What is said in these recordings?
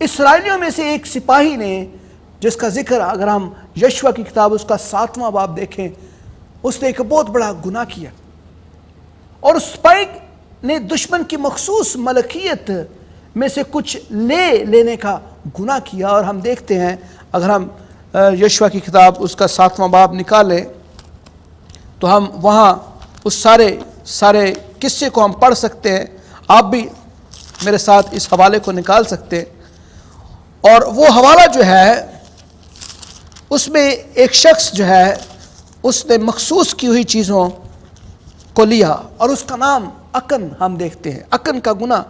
اسرائیلیوں میں سے ایک سپاہی نے، جس کا ذکر اگر ہم یشوع کی کتاب اس کا 7واں باب دیکھیں، اس نے ایک بہت بڑا گناہ کیا، اور اس سپاہی نے دشمن کی مخصوص ملکیت میں سے کچھ لینے کا گناہ کیا۔ اور ہم دیکھتے ہیں، اگر ہم یشوع کی کتاب اس کا 7واں باب نکالیں تو ہم وہاں اس سارے قصے کو ہم پڑھ سکتے ہیں۔ آپ بھی میرے ساتھ اس حوالے کو نکال سکتے ہیں، اور وہ حوالہ جو ہے اس میں ایک شخص جو ہے اس نے مخصوص کی ہوئی چیزوں کو لیا، اور اس کا نام اکن ہم دیکھتے ہیں، اکن کا گناہ۔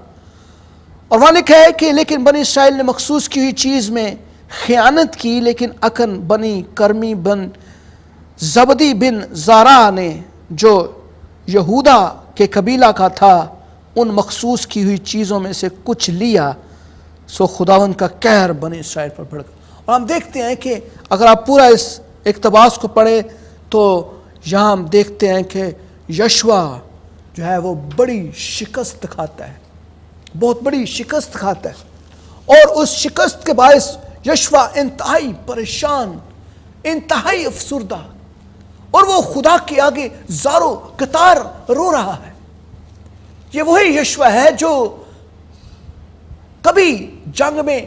اور وہاں لکھا ہے کہ لیکن بنی اسرائیل نے مخصوص کی ہوئی چیز میں خیانت کی، لیکن اکن بنی کرمی بن زبدی بن زارا نے جو یہودا کے قبیلہ کا تھا ان مخصوص کی ہوئی چیزوں میں سے کچھ لیا، سو خداوند کا قہر بنی اسرائیل پر بڑھ گیا۔ اور ہم دیکھتے ہیں کہ اگر آپ پورا اس اقتباس کو پڑھیں تو یہاں ہم دیکھتے ہیں کہ یشوع جو ہے وہ بڑی شکست کھاتا ہے، بہت بڑی شکست کھاتا ہے، اور اس شکست کے باعث یشوع انتہائی پریشان، انتہائی افسردہ، اور وہ خدا کے آگے زارو قطار رو رہا ہے۔ یہ وہی یشوع ہے جو کبھی جنگ میں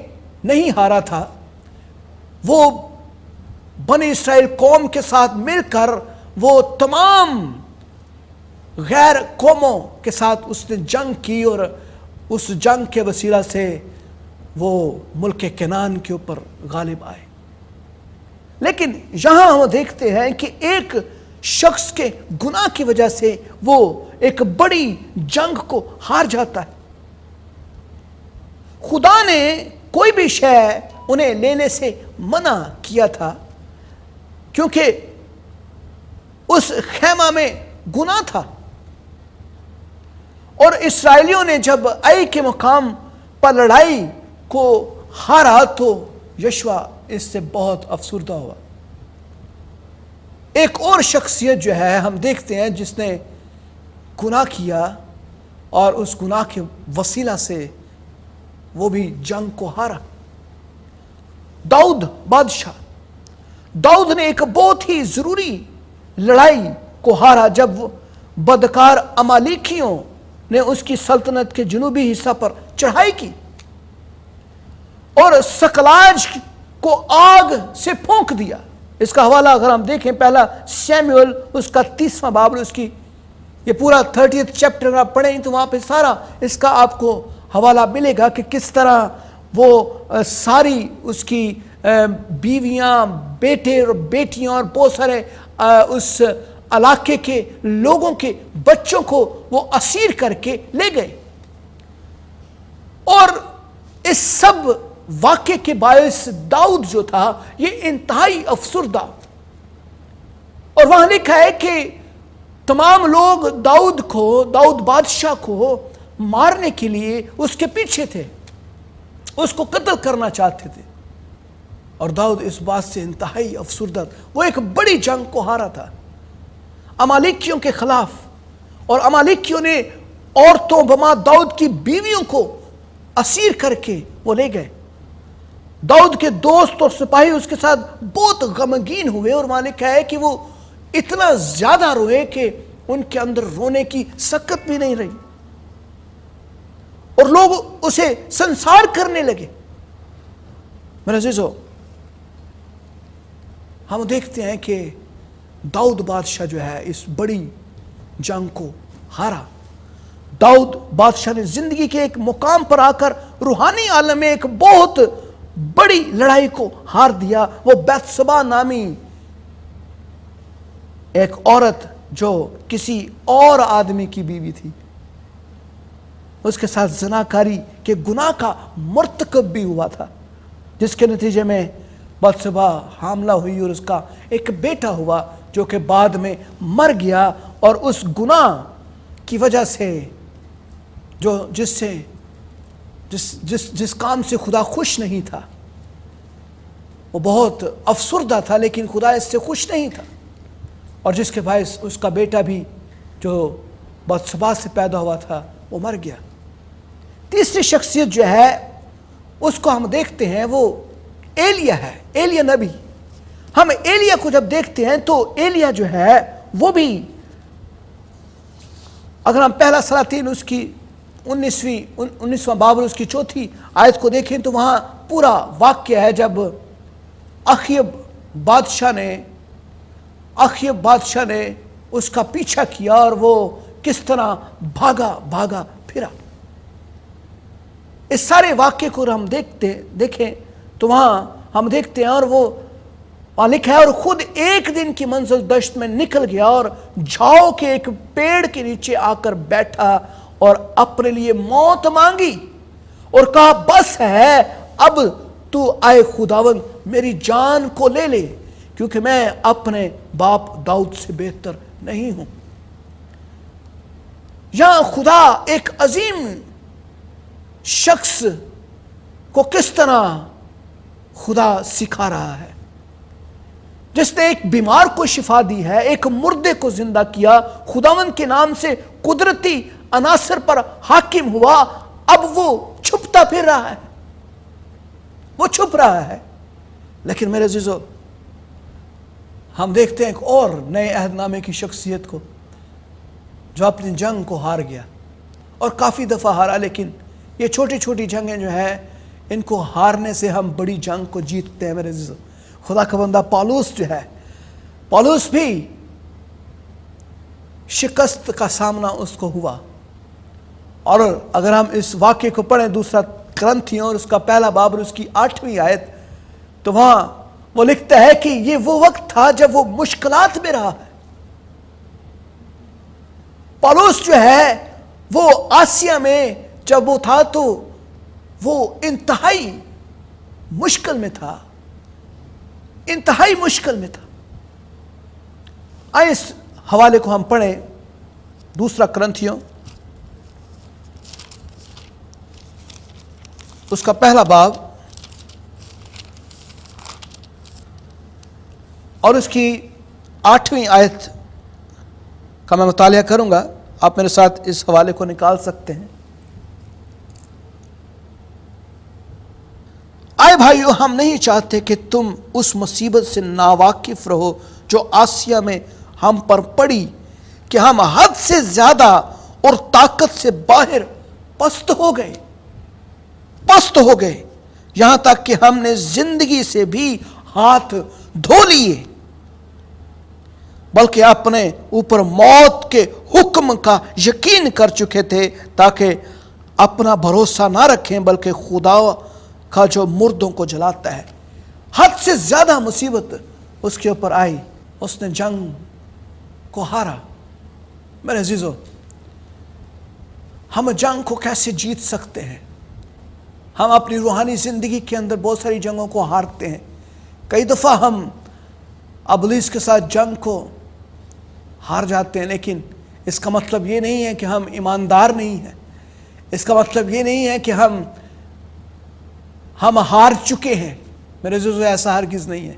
نہیں ہارا تھا، وہ بنی اسرائیل قوم کے ساتھ مل کر وہ تمام غیر قوموں کے ساتھ اس نے جنگ کی، اور اس جنگ کے وسیلہ سے وہ ملک کنعان کے اوپر غالب آئے۔ لیکن یہاں ہم دیکھتے ہیں کہ ایک شخص کے گناہ کی وجہ سے وہ ایک بڑی جنگ کو ہار جاتا ہے۔ خدا نے کوئی بھی شے انہیں لینے سے منع کیا تھا، کیونکہ اس خیمہ میں گناہ تھا، اور اسرائیلیوں نے جب آئی کے مقام پر لڑائی کو ہارا تو یشوع اس سے بہت افسردہ ہوا۔ ایک اور شخصیت جو ہے ہم دیکھتے ہیں جس نے گناہ کیا، اور اس گناہ کے وسیلہ سے وہ بھی جنگ کو ہارا، داؤد بادشاہ۔ داؤد نے ایک بہت ہی ضروری لڑائی کو ہارا جب بدکار امالیکیوں نے اس کی سلطنت کے جنوبی حصہ پر چڑھائی کی، اور سکلاج کو آگ سے پھونک دیا۔ اس کا حوالہ اگر ہم دیکھیں پہلا سیموئل اس کا 30واں باب، اس کی یہ پورا 30th چیپٹر اگر آپ پڑھیں تو وہاں پہ سارا اس کا آپ کو حوالہ ملے گا کہ کس طرح وہ ساری اس کی بیویاں، بیٹے اور بیٹیاں اور بہت سارے اس علاقے کے لوگوں کے بچوں کو وہ اسیر کر کے لے گئے، اور اس سب واقعے کے باعث داؤد جو تھا یہ انتہائی افسردہ، اور وہاں لکھا ہے کہ تمام لوگ داؤد بادشاہ کو مارنے کے لیے اس کے پیچھے تھے، اس کو قتل کرنا چاہتے تھے، اور داؤد اس بات سے انتہائی افسردہ، وہ ایک بڑی جنگ کو ہارا تھا امالیکیوں کے خلاف، اور امالیکیوں نے عورتوں بما داؤد کی بیویوں کو اسیر کر کے وہ لے گئے۔ داؤد کے دوست اور سپاہی اس کے ساتھ بہت غمگین ہوئے، اور وہاں لکھا ہے کہ وہ اتنا زیادہ روئے کہ ان کے اندر رونے کی سکت بھی نہیں رہی، اور لوگ اسے سنسار کرنے لگے۔ میرے عزیزو، ہم دیکھتے ہیں کہ داؤد بادشاہ جو ہے اس بڑی جنگ کو ہارا۔ داؤد بادشاہ نے زندگی کے ایک مقام پر آ کر روحانی عالم میں ایک بہت بڑی لڑائی کو ہار دیا۔ وہ بیتسبا نامی ایک عورت جو کسی اور آدمی کی بیوی تھی، اس کے ساتھ زناکاری کے گناہ کا مرتکب بھی ہوا تھا، جس کے نتیجے میں بیتسبا حاملہ ہوئی، اور اس کا ایک بیٹا ہوا جو کہ بعد میں مر گیا، اور اس گناہ کی وجہ سے جس کام سے خدا خوش نہیں تھا، وہ بہت افسردہ تھا، لیکن خدا اس سے خوش نہیں تھا، اور جس کے باعث اس کا بیٹا بھی جو بیتسبا سے پیدا ہوا تھا وہ مر گیا۔ تیسری شخصیت جو ہے اس کو ہم دیکھتے ہیں وہ ایلیا ہے، ایلیا نبی. ہم ایلیا کو جب دیکھتے ہیں تو ایلیا جو ہے وہ بھی، اگر ہم پہلا سلاطین اس کی 19واں باب اور اس کی 4 آیت کو دیکھیں تو وہاں پورا واقعہ ہے جب اخیب بادشاہ نے اس کا پیچھا کیا اور وہ کس طرح بھاگا پھرا. اس سارے واقعے کو ہم دیکھیں تو وہاں ہم دیکھتے ہیں، اور وہ وہاں لکھا ہے اور خود ایک دن کی منزل دشت میں نکل گیا اور جھاؤ کے ایک پیڑ کے نیچے آ کر بیٹھا اور اپنے لیے موت مانگی اور کہا بس ہے، اب تو آئے خداوند میری جان کو لے لے، کیونکہ میں اپنے باپ داؤد سے بہتر نہیں ہوں. یہاں خدا ایک عظیم شخص کو کس طرح خدا سکھا رہا ہے، جس نے ایک بیمار کو شفا دی ہے، ایک مردے کو زندہ کیا، خداوند کے نام سے قدرتی عناصر پر حاکم ہوا. اب وہ چھپتا پھر رہا ہے، وہ چھپ رہا ہے. لیکن میرے عزیزو، ہم دیکھتے ہیں ایک اور نئے عہد نامے کی شخصیت کو جو اپنی جنگ کو ہار گیا، اور کافی دفعہ ہارا. لیکن یہ چھوٹی چھوٹی جنگیں جو ہیں، ان کو ہارنے سے ہم بڑی جنگ کو جیتتے ہیں. میرے عزیزو، خدا کا بندہ پالوس جو ہے، پالوس بھی شکست کا سامنا اس کو ہوا. اور اگر ہم اس واقعے کو پڑھیں 2 کرنتھیوں اور اس کا 1 باب اور اس کی 8ویں آیت، تو وہاں وہ لکھتا ہے کہ یہ وہ وقت تھا جب وہ مشکلات میں رہا ہے. پالوس جو ہے وہ آسیا میں جب وہ تھا تو وہ انتہائی مشکل میں تھا، انتہائی مشکل میں تھا. آئے اس حوالے کو ہم پڑھیں 2 کرنتھیوں اس کا 1 باب اور اس کی 8ویں آیت کا میں مطالعہ کروں گا. آپ میرے ساتھ اس حوالے کو نکال سکتے ہیں. آئے بھائیو، ہم نہیں چاہتے کہ تم اس مصیبت سے ناواقف رہو جو آسیا میں ہم پر پڑی، کہ ہم حد سے زیادہ اور طاقت سے باہر پست ہو گئے، یہاں تک کہ ہم نے زندگی سے بھی ہاتھ دھو لیے، بلکہ اپنے اوپر موت کے حکم کا یقین کر چکے تھے، تاکہ اپنا بھروسہ نہ رکھیں بلکہ خدا کا جو مردوں کو جلاتا ہے. حد سے زیادہ مصیبت اس کے اوپر آئی، اس نے جنگ کو ہارا. میرے عزیزو، ہم جنگ کو کیسے جیت سکتے ہیں؟ ہم اپنی روحانی زندگی کے اندر بہت ساری جنگوں کو ہارتے ہیں. کئی دفعہ ہم ابلیس کے ساتھ جنگ کو ہار جاتے ہیں، لیکن اس کا مطلب یہ نہیں ہے کہ ہم ایماندار نہیں ہیں. اس کا مطلب یہ نہیں ہے کہ ہم ہار چکے ہیں. میرے عزیزو، ایسا ہرگز نہیں ہے.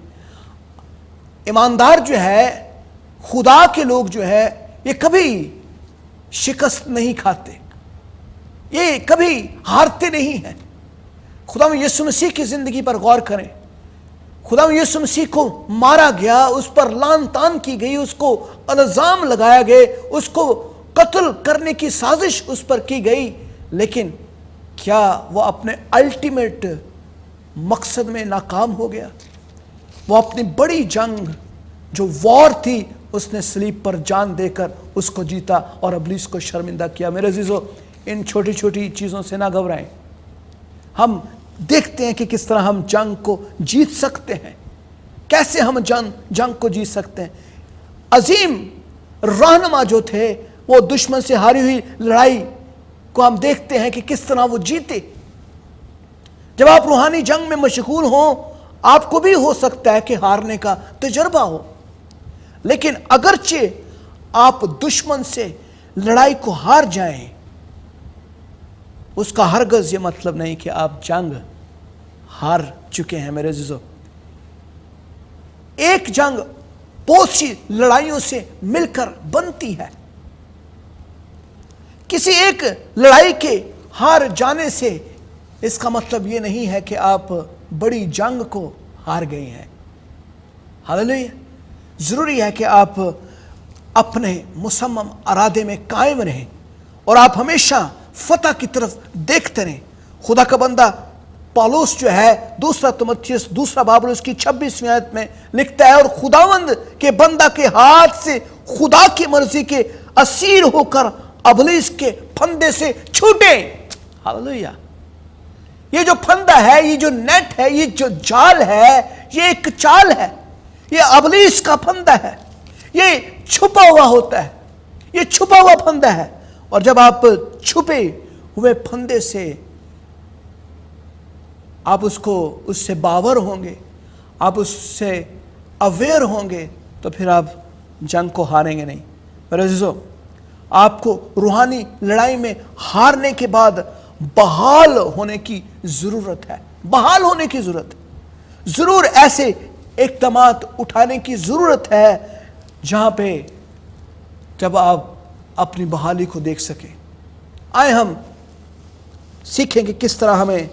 ایماندار جو ہے، خدا کے لوگ جو ہے، یہ کبھی شکست نہیں کھاتے، یہ کبھی ہارتے نہیں ہیں. خدا یسوع مسیح کی زندگی پر غور کریں. خدا یسوع مسیح کو مارا گیا، اس پر لعن طعن کی گئی، اس کو الزام لگایا گئے، اس کو قتل کرنے کی سازش اس پر کی گئی. لیکن کیا وہ اپنے الٹیمیٹ مقصد میں ناکام ہو گیا؟ وہ اپنی بڑی جنگ جو وار تھی، اس نے صلیب پر جان دے کر اس کو جیتا اور ابلیس کو شرمندہ کیا. میرے عزیزو، ان چھوٹی چھوٹی چیزوں سے نہ گھبرائیں. ہم دیکھتے ہیں کہ کس طرح ہم جنگ کو جیت سکتے ہیں، کیسے ہم جنگ کو جیت سکتے ہیں. عظیم رہنما جو تھے، وہ دشمن سے ہاری ہوئی لڑائی کو ہم دیکھتے ہیں کہ کس طرح وہ جیتے. جب آپ روحانی جنگ میں مشغول ہوں، آپ کو بھی ہو سکتا ہے کہ ہارنے کا تجربہ ہو، لیکن اگرچہ آپ دشمن سے لڑائی کو ہار جائیں، اس کا ہرگز یہ مطلب نہیں کہ آپ جنگ ہار چکے ہیں. میرے عزیزو، ایک جنگ بہت سی لڑائیوں سے مل کر بنتی ہے. کسی ایک لڑائی کے ہار جانے سے اس کا مطلب یہ نہیں ہے کہ آپ بڑی جنگ کو ہار گئے ہیں. ہاللیلویا. ضروری ہے کہ آپ اپنے مصمم ارادے میں قائم رہیں اور آپ ہمیشہ فتح کی طرف دیکھتے رہیں. خدا کا بندہ پالوس جو ہے دوسرا تموتھیوس دوسرا باب اس کی 26ویں آیت میں لکھتا ہے اور خداوند کے بندہ کے ہاتھ سے خدا کی مرضی کے اسیر ہو کر ابلیس کے پھندے سے چھوٹے. ہاللیلویا. یہ جو پھندا ہے, یہ جو نیٹ ہے, یہ جو جال ہے, یہ ایک چال ہے. یہ ابلیس کا پھندا ہے. یہ چھپا ہوا ہوتا ہے. یہ چھپا ہوا پھندا ہے. اور جب آپ چھپے ہوئے پھندے سے آپ اس سے باور ہوں گے, آپ اس سے اویئر ہوں گے, تو پھر آپ جنگ کو ہاریں گے نہیں. میرے عزیزو, آپ کو روحانی لڑائی میں ہارنے کے بعد بحال ہونے کی ضرورت ہے. بحال ہونے کی ضرورت ہے. ضرور ایسے اقدامات اٹھانے کی ضرورت ہے جہاں پہ جب آپ اپنی بحالی کو دیکھ سکیں. آئے ہم سیکھیں کہ کس طرح ہمیں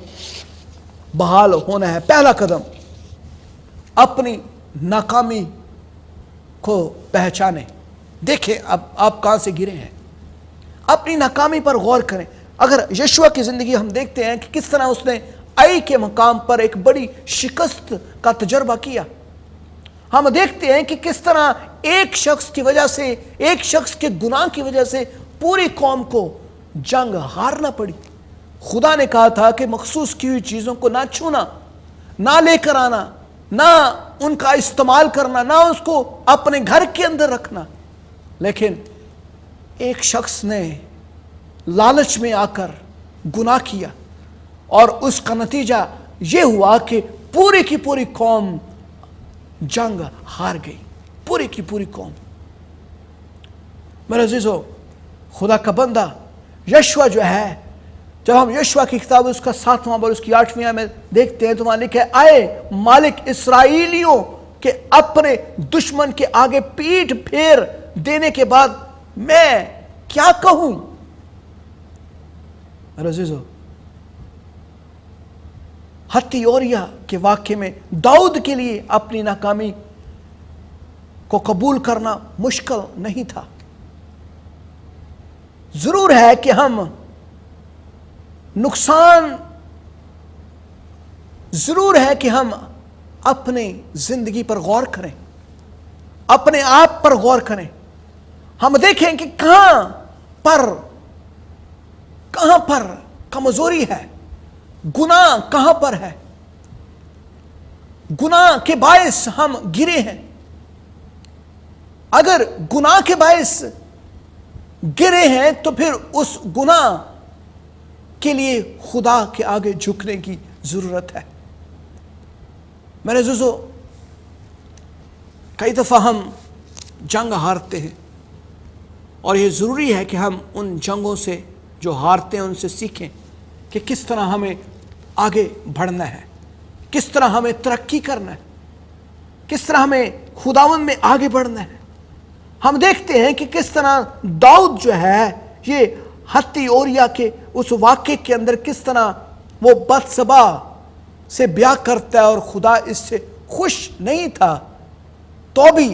بحال ہونا ہے. پہلا قدم, اپنی ناکامی کو پہچانیں. دیکھیں اب آپ کہاں سے گرے ہیں, اپنی ناکامی پر غور کریں. اگر یشوع کی زندگی ہم دیکھتے ہیں کہ کس طرح اس نے آئی کے مقام پر ایک بڑی شکست کا تجربہ کیا. ہم دیکھتے ہیں کہ کس طرح ایک شخص کی وجہ سے, ایک شخص کے گناہ کی وجہ سے پوری قوم کو جنگ ہارنا پڑی. خدا نے کہا تھا کہ مخصوص کی ہوئی چیزوں کو نہ چھونا, نہ لے کر آنا, نہ ان کا استعمال کرنا, نہ اس کو اپنے گھر کے اندر رکھنا. لیکن ایک شخص نے لالچ میں آ کر گناہ کیا اور اس کا نتیجہ یہ ہوا کہ پوری کی پوری قوم جنگ ہار گئی. پوری کی پوری قوم. میرے عزیزو, خدا کا بندہ یشوع جو ہے, جب ہم یشوع کی کتاب اس کا 7واں باب اس کی 8ویں آیت میں دیکھتے ہیں تو وہاں لکھا ہے, آئے مالک اسرائیلیوں کے اپنے دشمن کے آگے پیٹھ پھیر دینے کے بعد میں کیا کہوں. میرے عزیزو, ہتی اوریا کے واقعے میں داؤد کے لیے اپنی ناکامی کو قبول کرنا مشکل نہیں تھا. ضرور ہے کہ ہم ضرور ہے کہ ہم اپنی زندگی پر غور کریں, اپنے آپ پر غور کریں. ہم دیکھیں کہ کہاں پر کمزوری ہے, گناہ کہاں پر ہے, گناہ کے باعث ہم گرے ہیں. اگر گناہ کے باعث گرے ہیں تو پھر اس گناہ کے لیے خدا کے آگے جھکنے کی ضرورت ہے. میرے عزیزو, کئی دفعہ ہم جنگ ہارتے ہیں اور یہ ضروری ہے کہ ہم ان جنگوں سے جو ہارتے ہیں ان سے سیکھیں کہ کس طرح ہمیں آگے بڑھنا ہے, کس طرح ہمیں ترقی کرنا ہے, کس طرح ہمیں خداوند میں آگے بڑھنا ہے. ہم دیکھتے ہیں کہ کس طرح داؤد جو ہے یہ ہتی اوریا کے اس واقعے کے اندر کس طرح وہ بتسبا سے بیاہ کرتا ہے اور خدا اس سے خوش نہیں تھا, تو بھی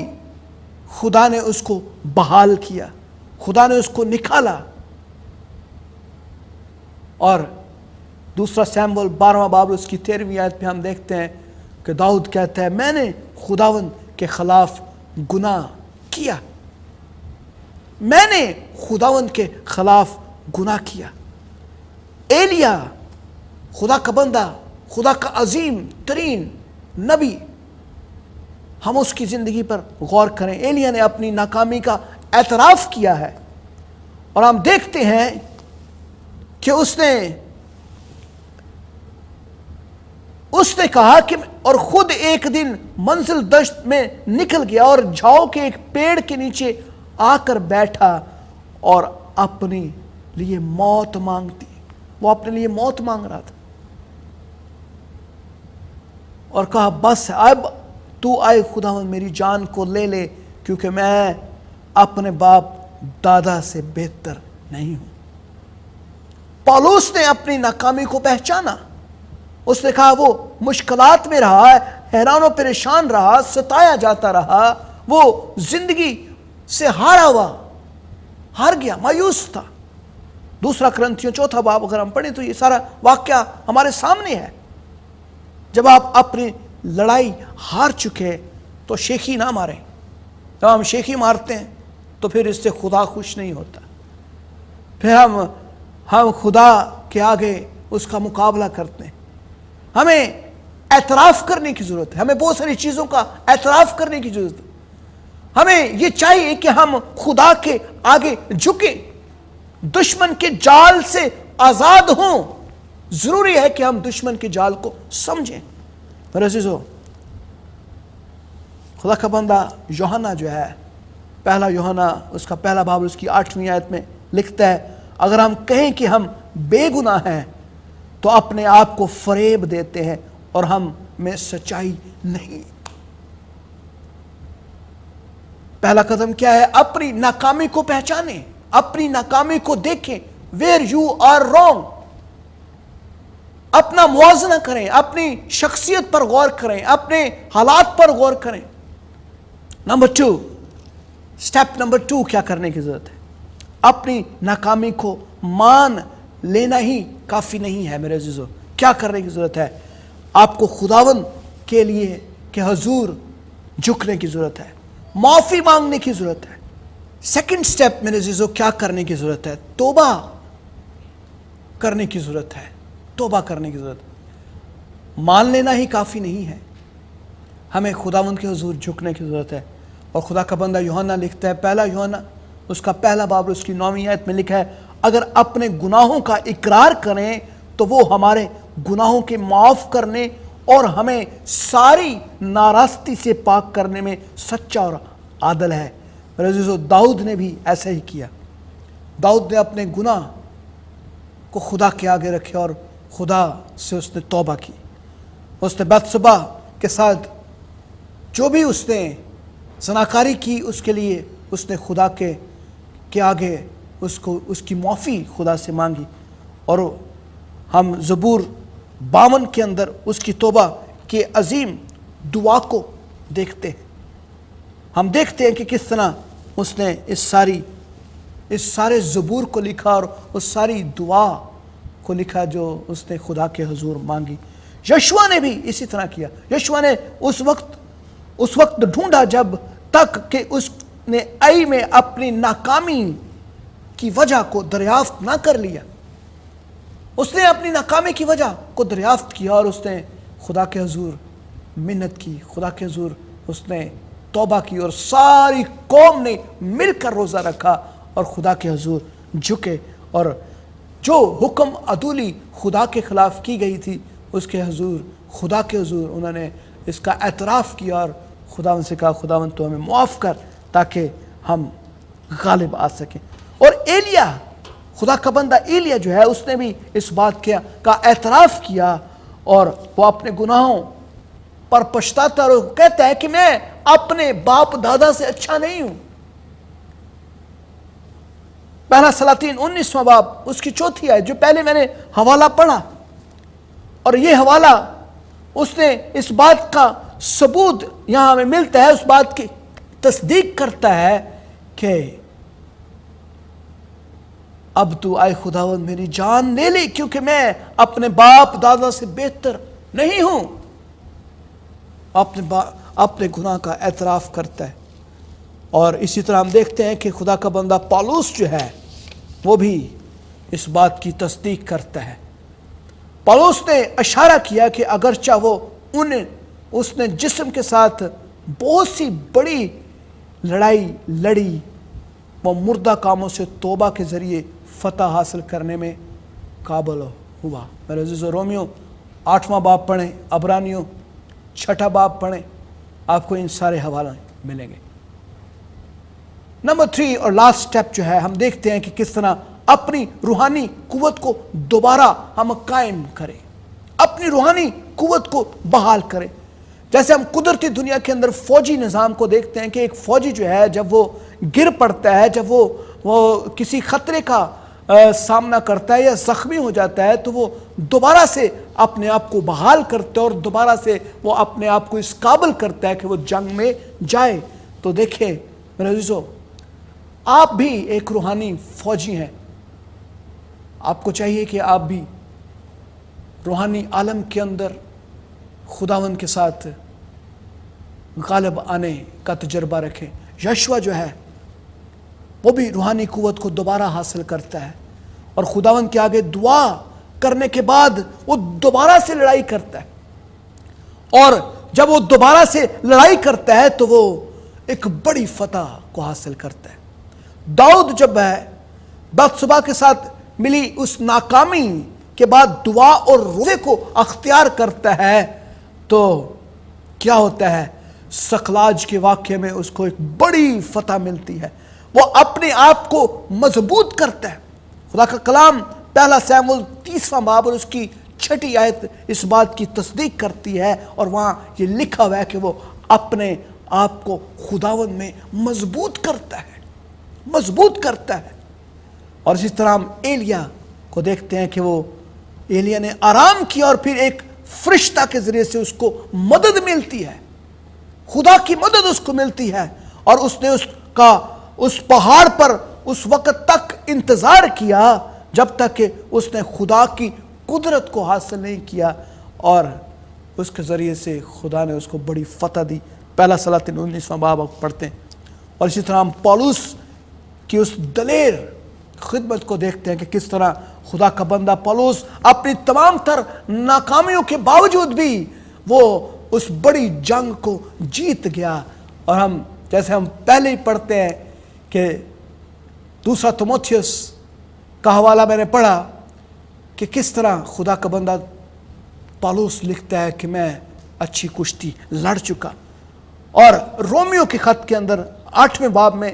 خدا نے اس کو بحال کیا, خدا نے اس کو نکالا. اور دوسرا سیموئیل 12واں باب اس کی 13ویں آیت پہ ہم دیکھتے ہیں کہ داؤد کہتا ہے, میں نے خداوند کے خلاف گناہ کیا, میں نے خداوند کے خلاف گناہ کیا. ایلیا خدا کا بندہ, خدا کا عظیم ترین نبی, ہم اس کی زندگی پر غور کریں. ایلیا نے اپنی ناکامی کا اعتراف کیا ہے اور ہم دیکھتے ہیں کہ اس نے کہا کہ اور خود ایک دن منزل دشت میں نکل گیا اور جھاؤ کے ایک پیڑ کے نیچے آ کر بیٹھا اور اپنے لیے موت مانگتی. وہ اپنے لیے موت مانگ رہا تھا اور کہا بس اب تو آئے خداوند میری جان کو لے لے, کیونکہ میں اپنے باپ دادا سے بہتر نہیں ہوں. پولس نے اپنی ناکامی کو پہچانا. اس نے کہا وہ مشکلات میں رہا, حیران و پریشان رہا, ستایا جاتا رہا, وہ زندگی سے ہار گیا, مایوس تھا. دوسرا کرنتھیوں 4 باب اگر ہم پڑھیں تو یہ سارا واقعہ ہمارے سامنے ہے. جب آپ اپنی لڑائی ہار چکے تو شیخی نہ ماریں. جب ہم شیخی مارتے ہیں تو پھر اس سے خدا خوش نہیں ہوتا. پھر ہم خدا کے آگے اس کا مقابلہ کرتے ہیں. ہمیں اعتراف کرنے کی ضرورت ہے. ہمیں بہت ساری چیزوں کا اعتراف کرنے کی ضرورت ہے. ہمیں یہ چاہیے کہ ہم خدا کے آگے جھکیں, دشمن کے جال سے آزاد ہوں. ضروری ہے کہ ہم دشمن کے جال کو سمجھیں. میرے عزیزو, خدا کا بندہ یوحنا جو ہے, پہلا یوحنا اس کا پہلا باب اس کی 8ویں آیت میں لکھتا ہے, اگر ہم کہیں کہ ہم بے گناہ ہیں تو اپنے آپ کو فریب دیتے ہیں اور ہم میں سچائی نہیں. پہلا قدم کیا ہے؟ اپنی ناکامی کو پہچانیں, اپنی ناکامی کو دیکھیں, where you are wrong. اپنا موازنہ کریں, اپنی شخصیت پر غور کریں, اپنے حالات پر غور کریں. نمبر 2, سٹیپ نمبر 2 کیا کرنے کی ضرورت ہے؟ اپنی ناکامی کو مان لینا ہی کافی نہیں ہے. میرے عزیزو, کیا کرنے کی ضرورت ہے؟ آپ کو خداوند کے لیے کہ حضور جھکنے کی ضرورت ہے, معافی مانگنے کی ضرورت ہے. سیکنڈ سٹیپ میرے عزیزو کیا کرنے کی ضرورت ہے؟ توبہ کرنے کی ضرورت ہے. توبہ کرنے کی ضرورت ہے. مان لینا ہی کافی نہیں ہے, ہمیں خداوند کے حضور جھکنے کی ضرورت ہے. اور خدا کا بندہ یوحنا لکھتا ہے, پہلا یوحنا اس کا پہلا باب اس کی 9ویں آیت میں لکھا ہے, اگر اپنے گناہوں کا اقرار کریں تو وہ ہمارے گناہوں کے معاف کرنے اور ہمیں ساری ناراستی سے پاک کرنے میں سچا اور عادل ہے. میرے عزیزو, داؤد نے بھی ایسا ہی کیا. داؤد نے اپنے گناہ کو خدا کے آگے رکھے اور خدا سے اس نے توبہ کی. اس نے بتشبہ کے ساتھ جو بھی اس نے زناکاری کی اس کے لیے اس نے خدا کے آگے اس کی معافی خدا سے مانگی. اور ہم زبور 52 کے اندر اس کی توبہ کے عظیم دعا کو دیکھتے ہیں. ہم دیکھتے ہیں کہ کس طرح اس نے اس سارے زبور کو لکھا اور اس ساری دعا کو لکھا جو اس نے خدا کے حضور مانگی. یشوع نے بھی اسی طرح کیا. یشوع نے اس وقت ڈھونڈا جب تک کہ اس نے میں اپنی ناکامی کی وجہ کو دریافت نہ کر لیا. اس نے اپنی ناکامی کی وجہ کو دریافت کیا اور اس نے خدا کے حضور منت کی, خدا کے حضور اس نے توبہ کی, اور ساری قوم نے مل کر روزہ رکھا اور خدا کے حضور جھکے, اور جو حکم عدولی خدا کے خلاف کی گئی تھی اس کے حضور, خدا کے حضور انہوں نے اس کا اعتراف کیا اور خداوند سے کہا, خداوند تو ہمیں معاف کر تاکہ ہم غالب آ سکیں. اور ایلیا, خدا کا بندہ ایلیا جو ہے, اس نے بھی اس بات کا اعتراف کیا اور وہ اپنے گناہوں پر پچھتاتا اور کہتا ہے کہ میں اپنے باپ دادا سے اچھا نہیں ہوں. پہلا سلاطین 19واں باب اس کی 4 آیت جو پہلے میں نے حوالہ پڑھا, اور یہ حوالہ اس نے اس بات کا ثبوت یہاں ہمیں ملتا ہے, اس بات کی تصدیق کرتا ہے کہ اب تو آئے خداوند میری جان لے لی, کیونکہ میں اپنے باپ دادا سے بہتر نہیں ہوں. اپنے گناہ کا اعتراف کرتا ہے. اور اسی طرح ہم دیکھتے ہیں کہ خدا کا بندہ پالوس جو ہے وہ بھی اس بات کی تصدیق کرتا ہے. پالوس نے اشارہ کیا کہ اگرچہ اس نے جسم کے ساتھ بہت سی بڑی لڑائی لڑی, وہ مردہ کاموں سے توبہ کے ذریعے فتح حاصل کرنے میں قابل ہوا. میرے عزیزو, رومیو 8واں باب پڑھیں, عبرانیوں 6 باب پڑھیں, آپ کو ان سارے حوالے ملیں گے. نمبر 3 اور لاسٹ سٹیپ جو ہے, ہم دیکھتے ہیں کہ کس طرح اپنی روحانی قوت کو دوبارہ ہم قائم کریں, اپنی روحانی قوت کو بحال کریں. جیسے ہم قدرتی دنیا کے اندر فوجی نظام کو دیکھتے ہیں کہ ایک فوجی جو ہے جب وہ گر پڑتا ہے, جب وہ کسی خطرے کا سامنا کرتا ہے یا زخمی ہو جاتا ہے تو وہ دوبارہ سے اپنے آپ کو بحال کرتا ہے اور دوبارہ سے وہ اپنے آپ کو اس قابل کرتا ہے کہ وہ جنگ میں جائے۔ تو دیکھیں میرے عزیزو، آپ بھی ایک روحانی فوجی ہیں۔ آپ کو چاہیے کہ آپ بھی روحانی عالم کے اندر خداوند کے ساتھ غالب آنے کا تجربہ رکھیں۔ یشوع جو ہے وہ بھی روحانی قوت کو دوبارہ حاصل کرتا ہے اور خداوند کے آگے دعا کرنے کے بعد وہ دوبارہ سے لڑائی کرتا ہے، اور جب وہ دوبارہ سے لڑائی کرتا ہے تو وہ ایک بڑی فتح کو حاصل کرتا ہے۔ داؤد جب ہے بتشبہ کے ساتھ ملی اس ناکامی کے بعد دعا اور روزے کو اختیار کرتا ہے تو کیا ہوتا ہے؟ سقلاج کے واقعے میں اس کو ایک بڑی فتح ملتی ہے۔ وہ اپنے آپ کو مضبوط کرتا ہے۔ خدا کا کلام پہلا ساموئیل 30واں باب اور اس کی 6 آیت اس بات کی تصدیق کرتی ہے، اور وہاں یہ لکھا ہوا ہے کہ وہ اپنے آپ کو خداوند میں مضبوط کرتا ہے، مضبوط کرتا ہے۔ اور اسی طرح ہم ایلیا کو دیکھتے ہیں کہ وہ ایلیا نے آرام کیا اور پھر ایک فرشتہ کے ذریعے سے اس کو مدد ملتی ہے، خدا کی مدد اس کو ملتی ہے، اور اس نے اس پہاڑ پر اس وقت تک انتظار کیا جب تک کہ اس نے خدا کی قدرت کو حاصل نہیں کیا، اور اس کے ذریعے سے خدا نے اس کو بڑی فتح دی۔ پہلا سلاطین 19واں باب پڑھتے ہیں۔ اور اسی طرح ہم پولس کی اس دلیر خدمت کو دیکھتے ہیں کہ کس طرح خدا کا بندہ پولس اپنی تمام تر ناکامیوں کے باوجود بھی وہ اس بڑی جنگ کو جیت گیا۔ اور ہم جیسے ہم پہلے ہی پڑھتے ہیں کہ دوسرا تیموتھیوس کا حوالہ میں نے پڑھا کہ کس طرح خدا کا بندہ پولس لکھتا ہے کہ میں اچھی کشتی لڑ چکا۔ اور رومیو کے خط کے اندر 8ویں باب میں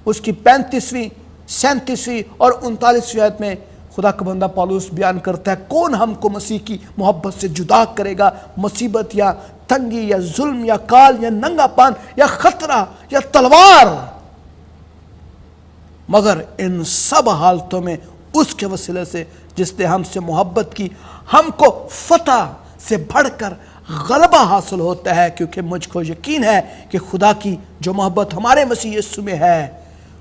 اس کی 35ویں 37ویں اور 39ویں آیت میں خدا کا بندہ پولس بیان کرتا ہے، کون ہم کو مسیح کی محبت سے جدا کرے گا؟ مصیبت یا تنگی یا ظلم یا کال یا ننگا پان یا خطرہ یا تلوار؟ مگر ان سب حالتوں میں اس کے وسیلے سے جس نے ہم سے محبت کی ہم کو فتح سے بڑھ کر غلبہ حاصل ہوتا ہے، کیونکہ مجھ کو یقین ہے کہ خدا کی جو محبت ہمارے مسیح یسوع میں ہے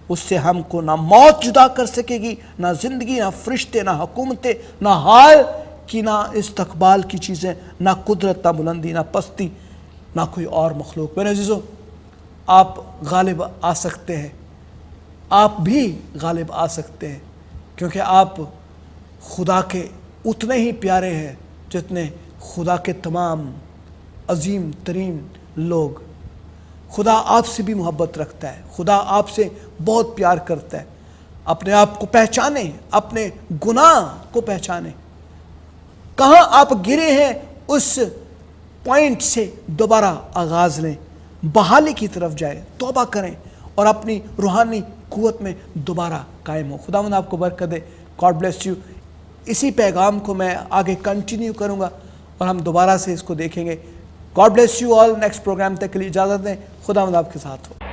اس سے ہم کو نہ موت جدا کر سکے گی، نہ زندگی، نہ فرشتے، نہ حکومتیں، نہ حال کی، نہ استقبال کی چیزیں، نہ قدرت، نہ بلندی، نہ پستی، نہ کوئی اور مخلوق۔ میرے عزیزو، آپ غالب آ سکتے ہیں، آپ بھی غالب آ سکتے ہیں، کیونکہ آپ خدا کے اتنے ہی پیارے ہیں جتنے خدا کے تمام عظیم ترین لوگ۔ خدا آپ سے بھی محبت رکھتا ہے، خدا آپ سے بہت پیار کرتا ہے۔ اپنے آپ کو پہچانیں، اپنے گناہ کو پہچانیں، کہاں آپ گرے ہیں اس پوائنٹ سے دوبارہ آغاز لیں، بحالی کی طرف جائیں، توبہ کریں اور اپنی روحانی قوت میں دوبارہ قائم ہو۔ خداوند آپ کو برکت دے۔ God bless you. اسی پیغام کو میں آگے کنٹینیو کروں گا اور ہم دوبارہ سے اس کو دیکھیں گے۔ God bless you all. Next program تک کے لیے اجازت دیں۔ خداوند آپ کے ساتھ ہو۔